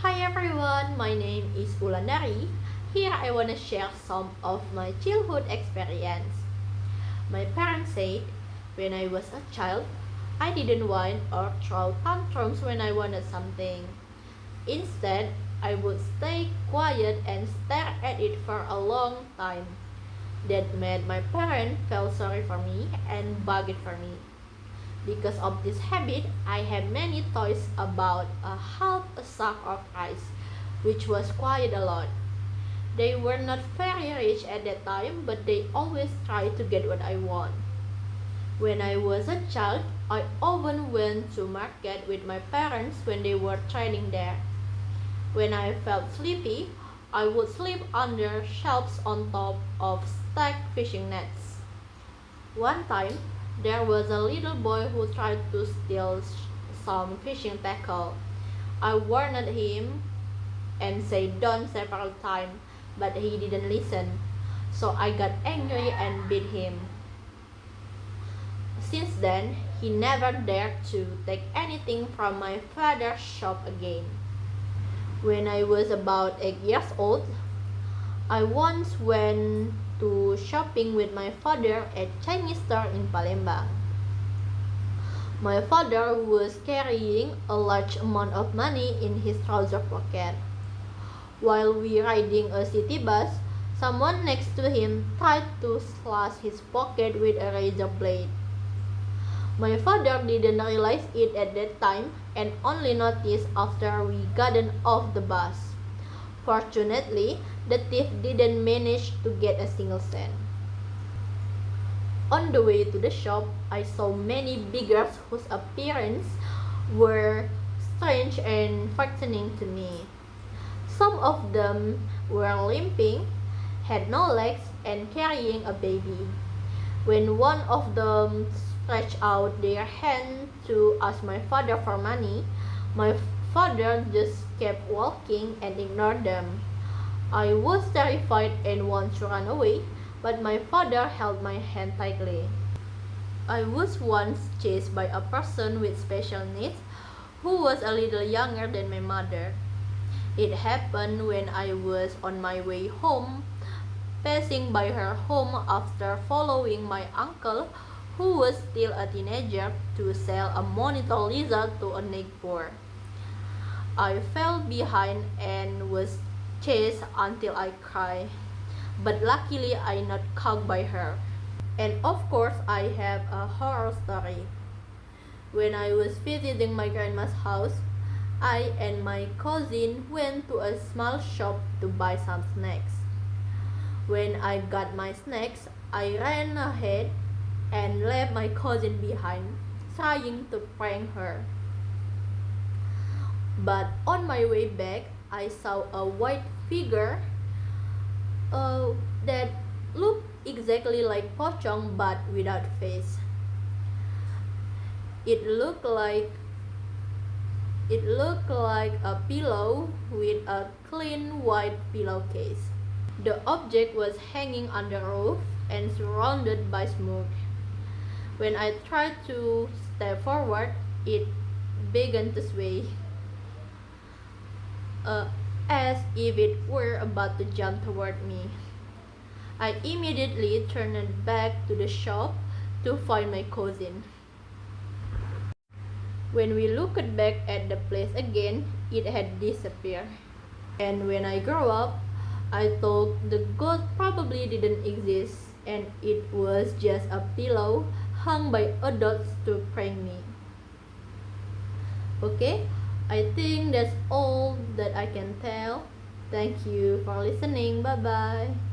Hi everyone, my name is Ulandari. Here I want to share some of my childhood experience. My parents said when I was a child, I didn't whine or throw tantrums when I wanted something. Instead, I would stay quiet and stare at it for a long time. That made my parents feel sorry for me and begged for me. Because of this habit, I had many toys about a half a sack of rice, which was quite a lot. They were not very rich at that time, but they always tried to get what I want. When I was a child, I often went to market with my parents when they were trading there. When I felt sleepy, I would sleep under shelves on top of stacked fishing nets. One time, there was a little boy who tried to steal some fishing tackle. I warned him and said don't several times, but he didn't listen. So I got angry and beat him. Since then, he never dared to take anything from my father's shop again. When I was about 8 years old, I once went to shopping with my father at Chinese store in Palembang. My father was carrying a large amount of money in his trouser pocket. While we riding a city bus, someone next to him tried to slash his pocket with a razor blade. My father didn't realize it at that time and only noticed after we gotten off the bus. Fortunately, the thief didn't manage to get a single cent. On the way to the shop, I saw many beggars whose appearance were strange and frightening to me. Some of them were limping, had no legs, and carrying a baby. When one of them stretched out their hand to ask my father for money, my father just kept walking and ignored them. I was terrified and wanted to run away, but my father held my hand tightly. I was once chased by a person with special needs who was a little younger than my mother. It happened when I was on my way home, passing by her home after following my uncle, who was still a teenager, to sell a monitor lizard to a neighbor. I fell behind and was chased until I cried, but luckily I not caught by her. And of course I have a horror story. When I was visiting my grandma's house, I and my cousin went to a small shop to buy some snacks. When I got my snacks, I ran ahead and left my cousin behind, trying to prank her. But on my way back, I saw a white figure that looked exactly like Pocong but without face. It looked like a pillow with a clean white pillowcase. The object was hanging on the roof and surrounded by smoke. When I tried to step forward, it began to sway, as if it were about to jump toward me. I immediately turned back to the shop to find my cousin. When we looked back at the place again, it had disappeared. And when I grew up, I thought the ghost probably didn't exist and it was just a pillow hung by adults to prank me. Okay, I think that's all that I can tell. Thank you for listening. Bye bye.